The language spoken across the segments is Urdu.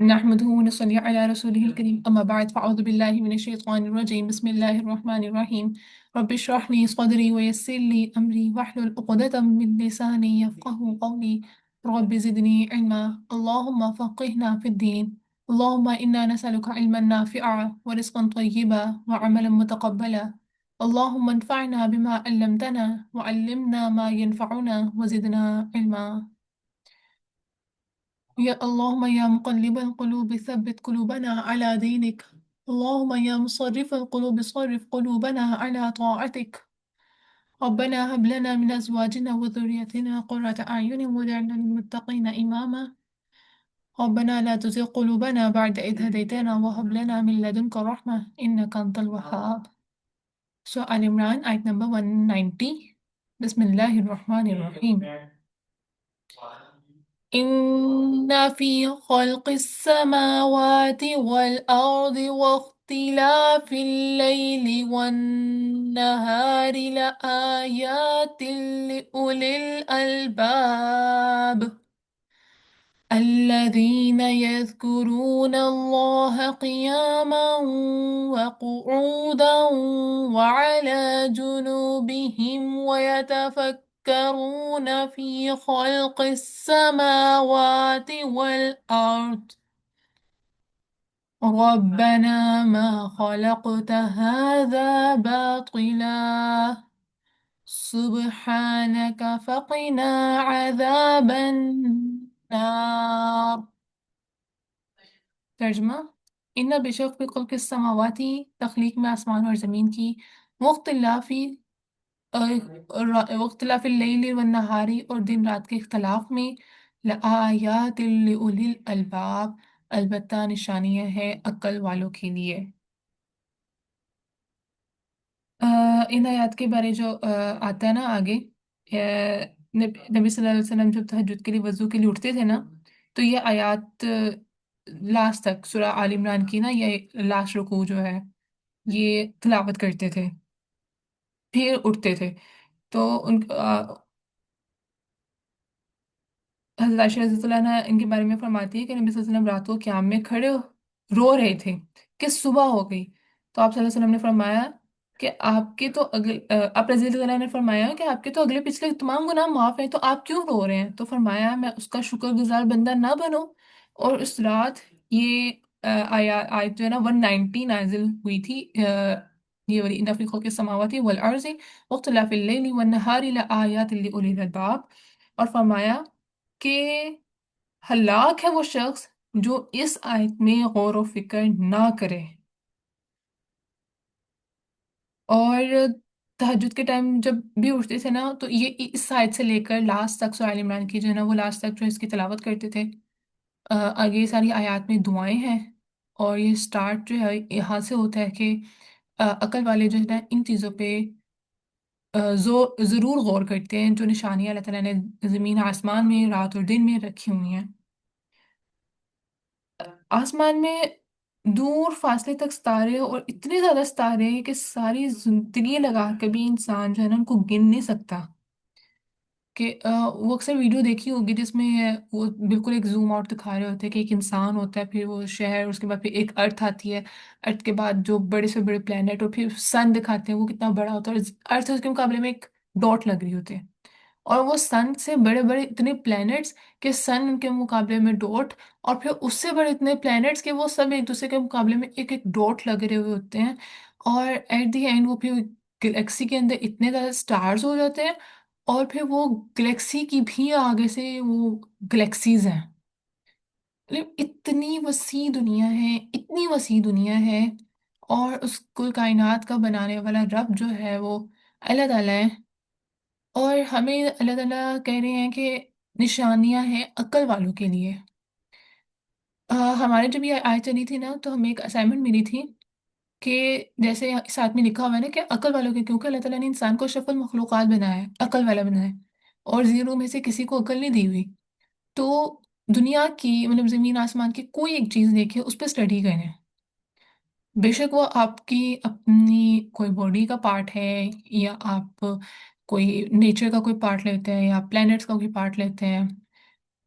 نحمده ونصلي على رسوله الكريم أما بعد فأعوذ بالله من الشيطان الرجيم بسم الله الرحمن الرحيم رب اشرح لي صدري ويسر لي أمري واحلل عقدة من لساني يفقه قولي رب زدني علما اللهم فقهنا في الدين اللهم إنا نسألك علما نافعا ورزقا طيبا وعملا متقبلا اللهم انفعنا بما علمتنا وعلمنا ما ينفعنا وزدنا علما يا اللهم يا مقلب القلوب ثبت قلوبنا على دينك اللهم يا مصرف القلوب صرف قلوبنا على طاعتك ربنا هب لنا من أزواجنا وذريتنا قرة أعين واجعلنا للمتقين إماما ربنا لا تزغ قلوبنا بعد إذ هديتنا وهب لنا من لدنك رحمة إنك أنت الوهاب. So Al Imran, ayat number 190. Bismillahir Rahmanir Rahim. إن في خلق السماوات والأرض واختلاف الليل والنهار لآيات لأولي الألباب الذين يذكرون الله قياما وقعودا وعلى جنوبهم ويتفكرون في خلق السماوات والأرض ربنا ما خلقت هذا باطلا سبحانك فقنا عذاب النار. ترجمہ: ان بشک فی خلق السماواتی تخلیق میں آسمان اور زمین کی واختلافی واختلاف اللیل والنہاری اور دن رات کے اختلاف میں لآیات لأولی الالباب البتہ نشانیاں ہیں عقل والوں کے لیے۔ ان آیات کے بارے جو آتا ہے نا آگے، نبی صلی اللہ علیہ وسلم جب تہجد کے لیے وضو کے لیے اٹھتے تھے نا، تو یہ آیات لاسٹ تک سورہ آل عمران کی نا، یہ لاسٹ رکوع جو ہے یہ تلاوت کرتے تھے، پھر اٹھتے تھے۔ تو ان حضرت عائشہ رضی اللہ عنہ ان کے بارے میں فرماتی ہے کہ نبی صلی اللہ علیہ وسلم رات کو قیام میں کھڑے رو رہے تھے کہ صبح ہو گئی، تو آپ صلی اللہ علیہ وسلم نے فرمایا کہ آپ کے تو اگلے آپ رضی اللہ عنہ نے فرمایا کہ آپ کے تو اگلے پچھلے تمام گناہ معاف ہیں، تو آپ کیوں رو رہے ہیں؟ تو فرمایا میں اس کا شکر گزار بندہ نہ بنوں؟ اور اس رات یہ آیت جو ہے نا 190 نازل ہوئی تھی، یہ والی ان فی خلق السماوات والارض واختلاف اللیل والنہار لآیات لأولی الالباب، اور فرمایا کہ ہلاک ہے وہ شخص جو اس آیت میں غور و فکر نہ کرے۔ اور تہجد کے ٹائم جب بھی اٹھتے تھے نا، تو یہ اس آیت سے لے کر لاسٹ تک سورہ آل عمران کی جو ہے نا وہ لاسٹ تک جو ہے اس کی تلاوت کرتے تھے۔ آگے یہ ساری آیات میں دعائیں ہیں، اور یہ سٹارٹ جو ہے یہاں سے ہوتا ہے کہ عقل والے جو ہے نا ان چیزوں پہ ضرور غور کرتے ہیں جو نشانیاں اللہ تعالیٰ نے زمین آسمان میں رات اور دن میں رکھی ہوئی ہیں۔ آسمان میں دور فاصلے تک ستارے، اور اتنے زیادہ ستارے کہ ساری زندگی لگا کے بھی انسان جو ہے نا ان کو گن نہیں سکتا۔ کہ وہ اکثر ویڈیو دیکھی ہوگی جس میں وہ بالکل ایک زوم آؤٹ دکھا رہے ہوتے ہیں کہ ایک انسان ہوتا ہے، پھر وہ شہر، اس کے بعد پھر ایک ارتھ آتی ہے، ارتھ کے بعد جو بڑے سے بڑے پلانٹ، اور پھر سن دکھاتے ہیں وہ کتنا بڑا ہوتا ہے، اور ارتھ اس کے مقابلے میں ایک ڈاٹ لگ رہی ہوتی ہے، اور وہ سن سے بڑے بڑے اتنے پلانٹس کہ سن ان کے مقابلے میں ڈاٹ، اور پھر اس سے بڑے اتنے پلانٹس کہ وہ سب ایک دوسرے کے مقابلے میں ایک ایک ڈاٹ لگے ہوئے ہوتے ہیں، اور ایٹ دی اینڈ وہ پھر گلیکسی کے اندر اتنے زیادہ سٹارز ہو جاتے ہیں، اور پھر وہ گلیکسی کی بھی آگے سے وہ گلیکسیز ہیں۔ مطلب اتنی وسیع دنیا ہے، اتنی وسیع دنیا ہے، اور اس کل کائنات کا بنانے والا رب جو ہے وہ اللہ تعالیٰ ہے، اور ہمیں اللہ تعالیٰ کہہ رہے ہیں کہ نشانیاں ہیں عقل والوں کے لیے۔ ہمارے جب یہ آیت چلی تھی نا، تو ہمیں ایک اسائنمنٹ ملی تھی کہ جیسے اس آیت میں لکھا ہوا ہے نا کہ عقل والوں کے، کیونکہ اللہ تعالیٰ نے انسان کو اشرف المخلوقات بنایا ہے، عقل والا بنایا ہے، اور زیرو میں سے کسی کو عقل نہیں دی ہوئی، تو دنیا کی مطلب زمین آسمان کی کوئی ایک چیز دیکھے اس پہ اسٹڈی کریں، بے شک وہ آپ کی اپنی کوئی باڈی کا پارٹ ہے، یا آپ کوئی نیچر کا کوئی پارٹ لیتے ہیں، یا پلانٹس کا کوئی پارٹ لیتے ہیں،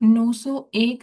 901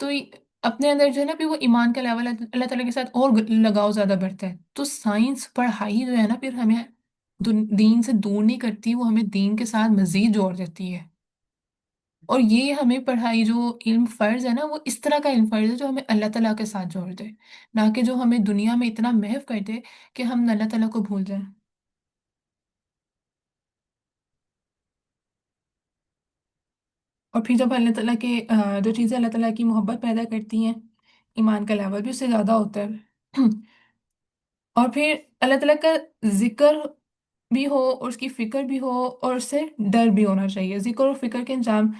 تو اپنے اندر جو ہے نا پھر وہ ایمان کا لیول اللہ تعالیٰ کے ساتھ اور لگاؤ زیادہ بڑھتا ہے. تو سائنس پڑھائی جو ہے نا پھر ہمیں دین سے دور نہیں کرتی، وہ ہمیں دین کے ساتھ مزید جوڑ دیتی ہے. اور یہ ہمیں پڑھائی جو علم فرض ہے نا، وہ اس طرح کا علم فرض ہے جو ہمیں اللہ تعالیٰ کے ساتھ جوڑ دے، نہ کہ جو ہمیں دنیا میں اتنا محو کر دے کہ ہم اللہ تعالیٰ کو بھول جائیں. اور پھر جب اللہ تعالیٰ کے جو چیزیں اللہ تعالیٰ کی محبت پیدا کرتی ہیں، ایمان کا لیول بھی اس سے زیادہ ہوتا ہے. اور پھر اللہ تعالیٰ کا ذکر بھی ہو اور اس کی فکر بھی ہو اور اس سے ڈر بھی ہونا چاہیے. ذکر اور فکر کے انجام،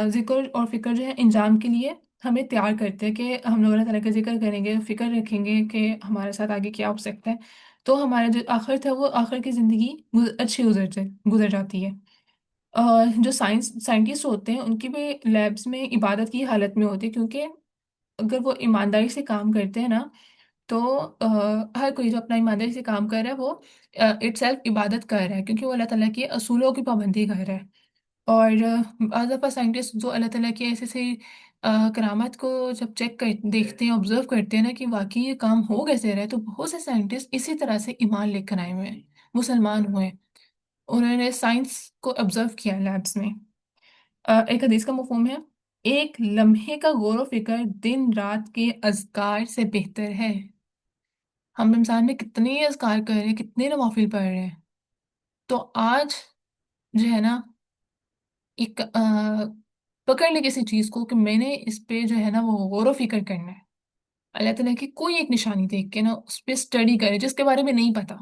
ذکر اور فکر جو ہے انجام کے لیے ہمیں تیار کرتے ہیں کہ ہم لوگ اللہ تعالیٰ کا ذکر کریں گے، فکر رکھیں گے کہ ہمارے ساتھ آگے کیا ہو سکتا ہے. تو ہمارا جو آخر تھا وہ آخر کی زندگی اچھی گزر جاتی ہے. جو سائنٹسٹ ہوتے ہیں ان کی بھی لیبس میں عبادت کی حالت میں ہوتی ہے، کیونکہ اگر وہ ایمانداری سے کام کرتے ہیں نا، تو ہر کوئی جو اپنا ایمانداری سے کام کر رہا ہے وہ اٹ سیلف عبادت کر رہا ہے، کیونکہ وہ اللہ تعالیٰ کے اصولوں کی پابندی کر رہا ہے. اور بعض دفعہ سائنٹسٹ جو اللہ تعالیٰ کی ایسے سے کرامت کو جب چیک دیکھتے ہیں، آبزرو کرتے ہیں نا کہ واقعی یہ کام ہو کیسے رہا ہے، تو بہت سے سائنٹسٹ اسی طرح سے ایمان لے کر آئے ہوئے ہیں، مسلمان ہوئے ہیں. انہوں نے سائنس کو آبزرو کیا لیبس میں. ایک حدیث کا مفہوم ہے: ایک لمحے کا غور و فکر دن رات کے اذکار سے بہتر ہے. ہم رمضان میں کتنے اذکار کر رہے ہیں، کتنے نوافل پڑھ رہے ہیں. تو آج جو ہے نا ایک پکڑ لے کسی چیز کو کہ میں نے اس پہ جو ہے نا وہ غور و فکر کرنا ہے. اللہ تعالیٰ کی کوئی ایک نشانی دیکھ کے نا اس پہ اسٹڈی کرے جس کے بارے میں نہیں پتا،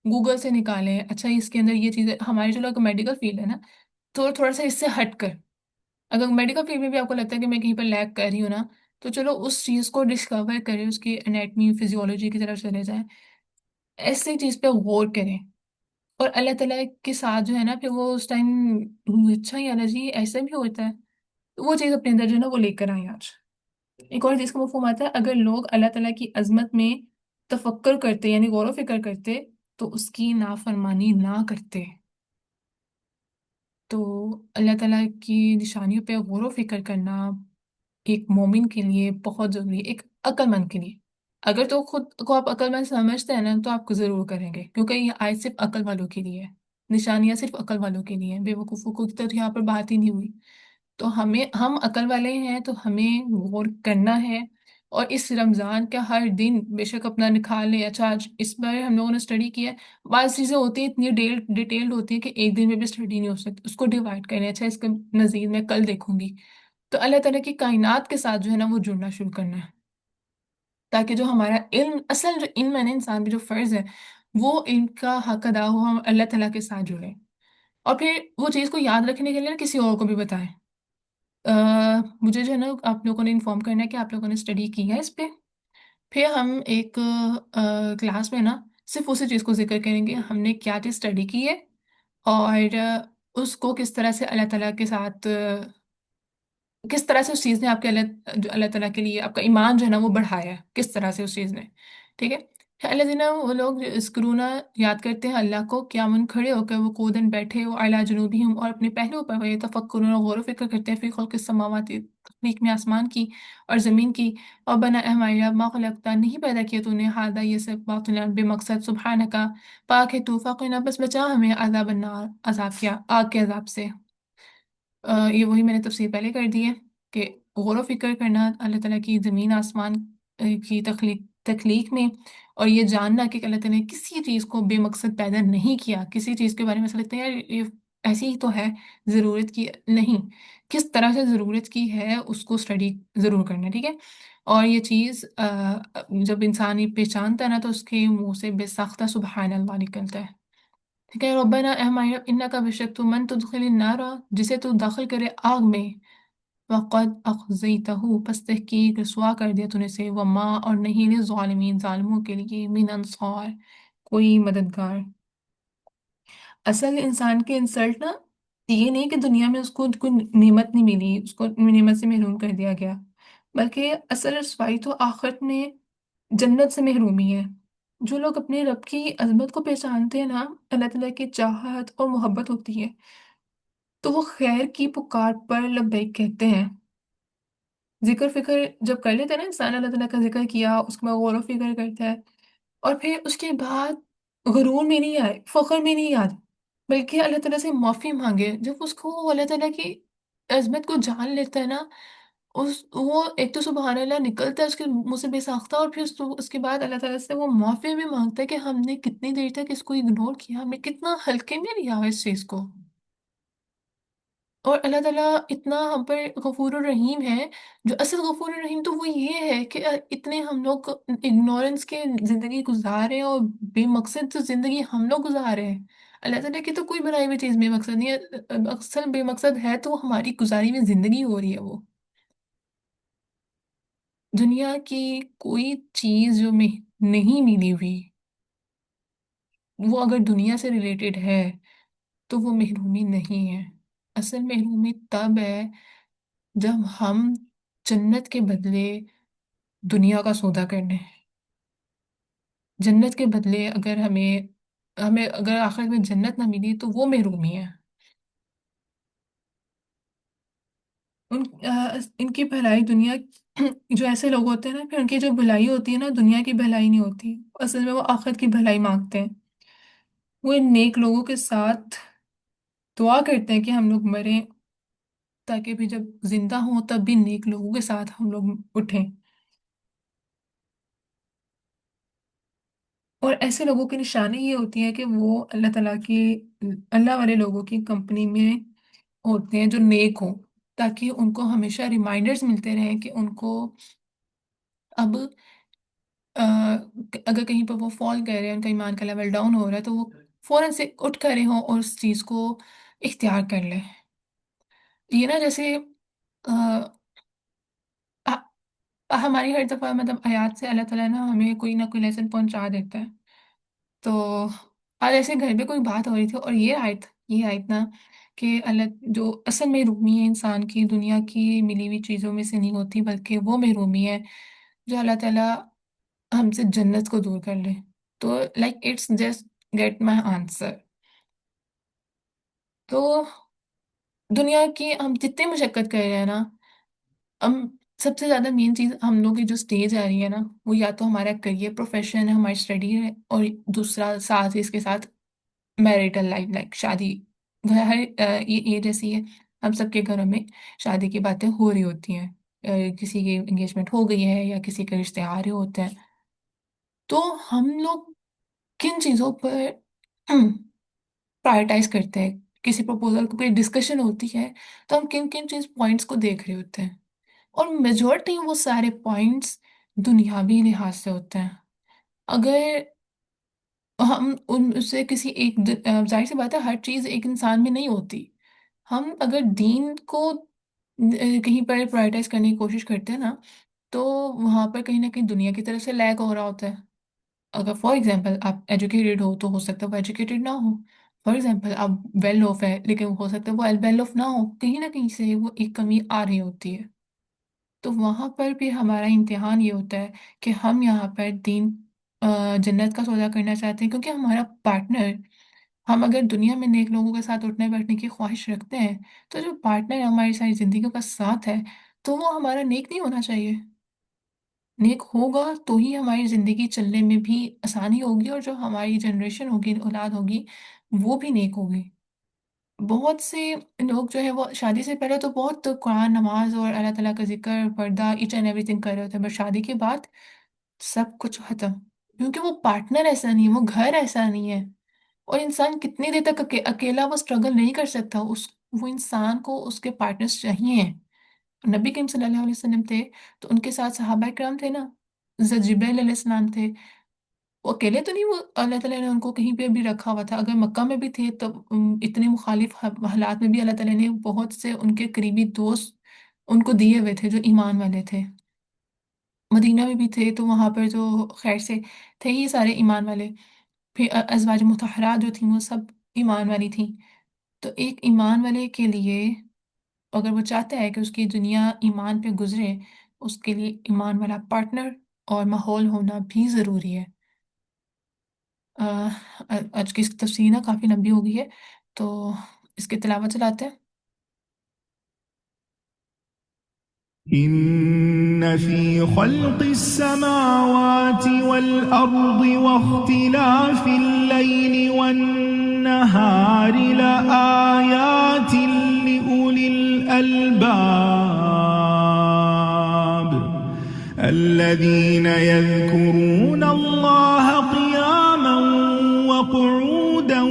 گوگل سے نکالیں. اچھا اس کے اندر یہ چیزیں، ہمارے جو لوگ میڈیکل فیلڈ ہے نا، تو تھوڑا سا اس سے ہٹ کر، اگر میڈیکل فیلڈ میں بھی آپ کو لگتا ہے کہ میں کہیں پر لیگ کر رہی ہوں نا، تو چلو اس چیز کو ڈسکور کریں، اس کی انیٹمی فزیولوجی کی طرف چلے جائیں، ایسی چیز پہ غور کریں. اور اللہ تعالیٰ کے ساتھ جو ہے نا پھر وہ اس ٹائم اچھا ہی جی ایسا بھی ہوتا ہے، تو وہ چیز اپنے اندر جو ہے نا وہ لے کر آئیں آج. ایک اور چیز کا مفہوم آتا ہے: اگر لوگ اللہ تعالیٰ کی عظمت میں تفکر کرتے یعنی غور و فکر کرتے تو اس کی نافرمانی نہ کرتے. تو اللہ تعالیٰ کی نشانیوں پہ غور و فکر کرنا ایک مومن کے لیے بہت ضروری ہے، ایک عقل مند کے لیے. اگر تو خود کو آپ عقل مند سمجھتے ہیں نا تو آپ کو ضرور کریں گے، کیونکہ یہ آیت صرف عقل والوں کے لیے ہے، نشانیاں صرف عقل والوں کے لیے ہیں، بے وقوفوں کو تو یہاں پر بات ہی نہیں ہوئی. تو ہم عقل والے ہیں تو ہمیں غور کرنا ہے. اور اس رمضان کا ہر دن بے شک اپنا نکھال لیں. اچھا آج اس بار ہم لوگوں نے اسٹڈی کیا ہے، بعض چیزیں ہوتی ہیں اتنی ڈیٹیلڈ ہوتی ہیں کہ ایک دن میں بھی اسٹڈی نہیں ہو سکتی، اس کو ڈیوائڈ کریں. اچھا اس کا نظیر میں کل دیکھوں گی. تو اللہ تعالیٰ کی کائنات کے ساتھ جو ہے نا وہ جڑنا شروع کرنا ہے، تاکہ جو ہمارا علم، اصل جو علم ہے نا انسان پہ جو فرض ہے، وہ علم کا حق ادا ہو، ہم اللہ تعالیٰ کے ساتھ جڑیں. اور پھر وہ چیز کو یاد رکھنے کے لیے نا کسی اور کو بھی بتائیں. مجھے جو ہے نا آپ لوگوں نے انفارم کرنا ہے کہ آپ لوگوں نے اسٹڈی کی ہے اس پہ. پھر ہم ایک کلاس میں نا صرف اسی چیز کو ذکر کریں گے، ہم نے کیا چیز اسٹڈی کی ہے، اور اس کو کس طرح سے اللہ تعالیٰ کے ساتھ کس طرح سے اس چیز نے آپ کے جو اللہ تعالیٰ کے لیے آپ کا ایمان جو ہے نا وہ بڑھایا ہے، کس طرح سے اس چیز نے. ٹھیک ہے. اللہ دینا وہ لوگ اسکرونا یاد کرتے ہیں اللہ کو قیامن کھڑے ہو کر، وہ کودن بیٹھے ہو اعلیٰ جنوبہم، اور اپنے پہلوؤں پر وہ تفکرون غور و فکر کرتے ہیں، فی خلق السماوات تخلیق میں آسمان کی اور زمین کی. اور بنا اے ہمارے رب ما خلقتا، نہیں پیدا کیا تو نے ہادہ یہ سب باطلا بے مقصد، سبحانہ کا پاک ہے تو، فقنا بس بچا ہمیں عذاب النار، عذاب کیا آگ کے عذاب سے. یہ وہی میں نے تفسیر پہلے کر دی ہے کہ غور و فکر کرنا اللہ تعالیٰ کی زمین آسمان کی تخلیق میں، اور یہ جاننا کہ اللہ تعالیٰ نے کسی چیز کو بے مقصد پیدا نہیں کیا. کسی چیز کے بارے میں ایسا لگتا ہے یار یہ ایسی ہی تو ہے، ضرورت کی نہیں، کس طرح سے ضرورت کی ہے اس کو اسٹڈی ضرور کرنا. ٹھیک ہے. اور یہ چیز جب انسان یہ پہچانتا ہے نا تو اس کے منہ سے بے ساختہ سبحان اللہ نکلتا ہے. ٹھیک ہے. ربنا اے ہمارے رب، انک کا بے شک تو من تدخل النار، جسے تو داخل کرے آگ میں، وقد اخزیتہ پس تحقیق رسوا کر دیا تو نے سے، وما اور نہیں للظالمین ظالموں کے لیے من انصار کوئی مددگار. اصل انسان کے انسلٹ نا یہ نہیں کہ دنیا میں اس کو کوئی نعمت نہیں ملی، اس کو نعمت سے محروم کر دیا گیا، بلکہ اصل رسوائی تو آخرت میں جنت سے محرومی ہے. جو لوگ اپنے رب کی عظمت کو پہچانتے ہیں نا، اللہ تعالیٰ کی چاہت اور محبت ہوتی ہے، تو وہ خیر کی پکار پر لبیک کہتے ہیں. ذکر فکر جب کر لیتے ہیں نا انسان، اللہ تعالیٰ کا ذکر کیا، اس کے بعد غور و فکر کرتا ہے، اور پھر اس کے بعد غرور میں نہیں آئے، فخر میں نہیں آئے، بلکہ اللہ تعالیٰ سے معافی مانگے، جب اس کو وہ اللہ تعالیٰ کی عظمت کو جان لیتا ہے نا، وہ ایک تو سبحان اللہ نکلتا ہے اس کے منہ سے بے ساختہ، اور پھر اس کے بعد اللہ تعالیٰ سے وہ معافی بھی مانگتا ہے کہ ہم نے کتنی دیر تک اس کو اگنور کیا، ہم نے کتنا ہلکے میں لیا اس چیز کو۔ اور اللہ تعالیٰ اتنا ہم پر غفور الرحیم ہے، جو اصل غفور الرحیم تو وہ یہ ہے کہ اتنے ہم لوگ اگنورنس کے زندگی گزار رہے ہیں، اور بے مقصد جو زندگی ہم لوگ گزار رہے ہیں۔ اللہ تعالیٰ کی تو کوئی بنائی ہوئی چیز بے مقصد نہیں ہے، اکثر بے مقصد ہے تو ہماری گزاری ہوئی زندگی ہو رہی ہے وہ۔ دنیا کی کوئی چیز جو میں نہیں ملی ہوئی، وہ اگر دنیا سے ریلیٹڈ ہے تو وہ محرومی نہیں ہے۔ اصل محرومی تب ہے جب ہم جنت کے بدلے دنیا کا سودا کر لیں۔ جنت کے بدلے اگر ہمیں ہمیں اگر آخرت میں جنت نہ ملی تو وہ محرومی ہے۔ ان کی بھلائی دنیا جو ایسے لوگ ہوتے ہیں نا، پھر ان کی جو بھلائی ہوتی ہے نا، دنیا کی بھلائی نہیں ہوتی، اصل میں وہ آخرت کی بھلائی مانگتے ہیں۔ وہ ان نیک لوگوں کے ساتھ دعا کرتے ہیں کہ ہم لوگ مریں، تاکہ بھی جب زندہ ہوں تب بھی نیک لوگوں کے ساتھ ہم لوگ اٹھیں۔ اور ایسے لوگوں کی نشانی یہ ہوتی ہے کہ وہ اللہ تعالیٰ کی، اللہ والے لوگوں کی کمپنی میں ہوتے ہیں جو نیک ہوں، تاکہ ان کو ہمیشہ ریمائنڈرز ملتے رہیں کہ ان کو اب آ، اگر کہیں پر وہ فال کر رہے ہیں، ان کا ایمان کا لیول ڈاؤن ہو رہا ہے، تو وہ فوراً سے اٹھ کھڑے ہوں اور اس چیز کو اختیار کر لیں۔ یہ نا جیسے آ، ہماری ہر دفعہ مطلب آیات سے اللہ تعالیٰ نا ہمیں کوئی نہ کوئی لیسن پہنچا دیتا ہے۔ تو آج ایسے گھر پہ کوئی بات ہو رہی تھی، اور یہ آیت نا کہ اللہ جو اصل محرومی ہے انسان کی دنیا کی ملی ہوئی چیزوں میں سے نہیں ہوتی، بلکہ وہ محرومی ہے جو اللہ تعالیٰ ہم سے جنت کو دور کر لے۔ تو like it's just get my answer. تو دنیا کی ہم جتنے مشقت کر رہے ہیں نا، ہم سب سے زیادہ مین چیز ہم لوگ کی جو اسٹیج آ رہی ہے نا، وہ یا تو ہمارا کریئر پروفیشن ہے، ہماری اسٹڈی ہے، اور دوسرا ساتھ ہی اس کے ساتھ میرٹل لائف، لائک شادی۔ یہ جیسی ہے، ہم سب کے گھروں میں شادی کی باتیں ہو رہی ہوتی ہیں، کسی کی انگیجمنٹ ہو گئی ہے یا کسی کے رشتے آ رہے ہوتے ہیں۔ تو ہم لوگ کن چیزوں پر پرائرٹائز کرتے ہیں؟ کسی پروپوزل کو کوئی ڈسکشن ہوتی ہے تو ہم کن کن چیز پوائنٹس کو دیکھ رہے ہوتے ہیں؟ اور میجورٹی وہ سارے پوائنٹس دنیاوی لحاظ سے ہوتے ہیں۔ اگر ہم ان سے کسی ایک ظاہر سی بات ہے ہر چیز ایک انسان میں نہیں ہوتی، ہم اگر دین کو کہیں پر پرائرٹائز کرنے کی کوشش کرتے ہیں نا، تو وہاں پر کہیں نہ کہیں دنیا کی طرف سے لیگ ہو رہا ہوتا ہے۔ اگر فار ایگزامپل آپ ایجوکیٹڈ ہو تو ہو سکتا ہے وہ ایجوکیٹڈ نہ ہو، فار ایگزامپل آپ ویل آف ہے لیکن ہو سکتا ہے وہ ویل آف نہ ہو، کہیں نہ کہیں سے وہ ایک کمی آ رہی ہوتی ہے۔ تو وہاں پر بھی ہمارا امتحان یہ ہوتا ہے کہ ہم یہاں پر دین جنت کا سودا کرنا چاہتے ہیں، کیونکہ ہمارا پارٹنر، ہم اگر دنیا میں نیک لوگوں کے ساتھ اٹھنے بیٹھنے کی خواہش رکھتے ہیں، تو جو پارٹنر ہماری ساری زندگیوں کا ساتھ ہے تو وہ ہمارا نیک نہیں ہونا چاہیے۔ نیک ہوگا تو ہی ہماری زندگی چلنے میں بھی آسانی ہوگی، اور جو ہماری جنریشن ہوگی، اولاد ہوگی، وہ بھی نیک ہوگی۔ بہت سے لوگ جو ہے وہ شادی سے پہلے تو بہت قرآن، نماز اور اللہ تعالیٰ کا ذکر، پردہ، ایچ اینڈ ایوری تھنگ کر رہے ہوتے ہیں، بٹ شادی کے بعد سب کچھ ختم، کیونکہ وہ پارٹنر ایسا نہیں ہے، وہ گھر ایسا نہیں ہے۔ اور انسان کتنی دیر تک اکیلا وہ اسٹرگل نہیں کر سکتا، وہ انسان کو اس کے پارٹنرز چاہیے ہیں۔ نبی کریم صلی اللہ علیہ وسلم تھے تو ان کے ساتھ صحابہ کرام تھے نا، جبریل علیہ السلام تھے، وہ اکیلے تو نہیں، وہ اللہ تعالیٰ نے ان کو کہیں پہ بھی رکھا ہوا تھا۔ اگر مکہ میں بھی تھے تب اتنے مخالف حالات میں بھی اللہ تعالیٰ نے بہت سے ان کے قریبی دوست ان کو دیے ہوئے تھے جو ایمان والے تھے۔ مدینہ میں بھی تھے تو وہاں پر جو خیر سے تھے ہی سارے ایمان والے، پھر ازواج مطہرات جو تھیں وہ سب ایمان والی تھیں۔ تو ایک ایمان والے کے لیے اگر وہ چاہتا ہے کہ اس کی دنیا ایمان پہ گزرے، اس کے لیے ایمان والا پارٹنر اور ماحول ہونا بھی ضروری ہے۔ آج کی اس تفسیر نا کافی لمبی ہو گئی ہے، تو اس کی تلاوت چلاتے ہیں۔ إن في خلق السماوات والأرض واختلاف الليل والنهار لآيات لأولي الألباب الذين يذكرون الله قياما وقعودا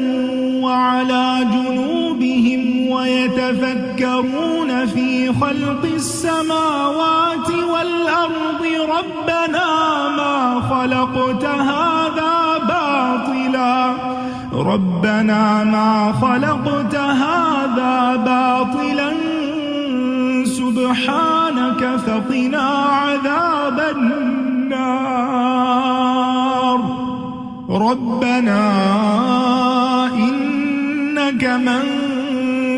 وعلى جنوبهم ويتفكرون في خلق السماوات والأرض ربنا ما خلقت هذا باطلا سبحانك فقنا عذاب النار ربنا إنك من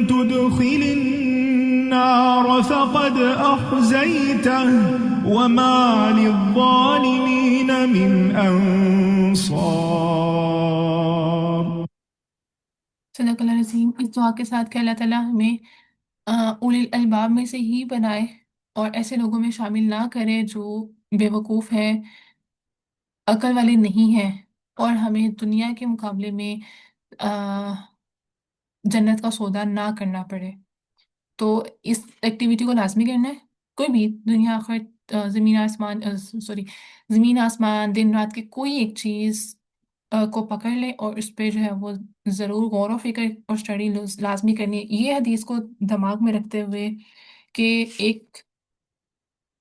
تدخل النار فقد أخزيته وما للظالمين من أنصار. صدق اللہ العظیم۔ اس دعا کے ساتھ کہ اللہ تعالیٰ ہمیں اولی الالباب میں سے ہی بنائے اور ایسے لوگوں میں شامل نہ کرے جو بے وقوف ہیں، عقل والے نہیں ہیں، اور ہمیں دنیا کے مقابلے میں آ، جنت کا سودا نہ کرنا پڑے۔ تو اس ایکٹیویٹی کو لازمی کرنا ہے، کوئی بھی دنیا آخرت زمین آسمان سوری زمین آسمان دن رات کی کوئی ایک چیز کو پکڑ لے اور اس پہ جو ہے وہ ضرور غور و فکر اور اسٹڈی لازمی کرنی ہے۔ یہ حدیث کو دماغ میں رکھتے ہوئے کہ ایک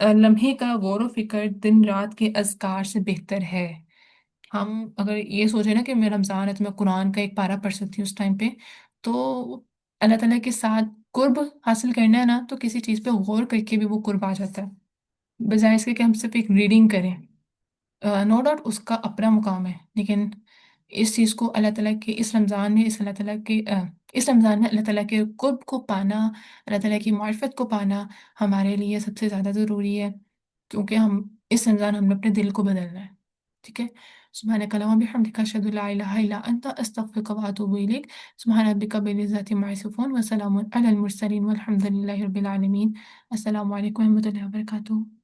لمحے کا غور و فکر دن رات کے اذکار سے بہتر ہے۔ ہم اگر یہ سوچیں نا کہ میں رمضان ہے تو میں قرآن کا ایک پارہ پڑھ سکتی ہوں اس ٹائم پہ، تو اللہ تعالیٰ کے ساتھ قرب حاصل کرنا ہے نا، تو کسی چیز پہ غور کر کے بھی وہ قرب آ جاتا ہے، بجائے اس کے کہ ہم صرف ایک ریڈنگ کریں۔ نو ڈاؤٹ اس کا اپنا مقام ہے، لیکن اس چیز کو اللہ تعالیٰ کے اس رمضان میں اس رمضان میں اللہ تعالیٰ کے قرب کو پانا، اللہ تعالیٰ کی معرفت کو پانا ہمارے لیے سب سے زیادہ ضروری ہے، کیونکہ ہم اس رمضان ہم نے اپنے دل کو بدلنا ہے۔ ٹھیک ہے، سبحانک اللہم بحمدک اشہد ان لا الہ الا انت استغفرک واتوب الیک۔ سبحان ربک رب العزۃ عما یصفون وسلام علی المرسلین والحمد للہ رب العالمین۔ السلام علیکم و رحمۃ اللہ وبرکاتہ۔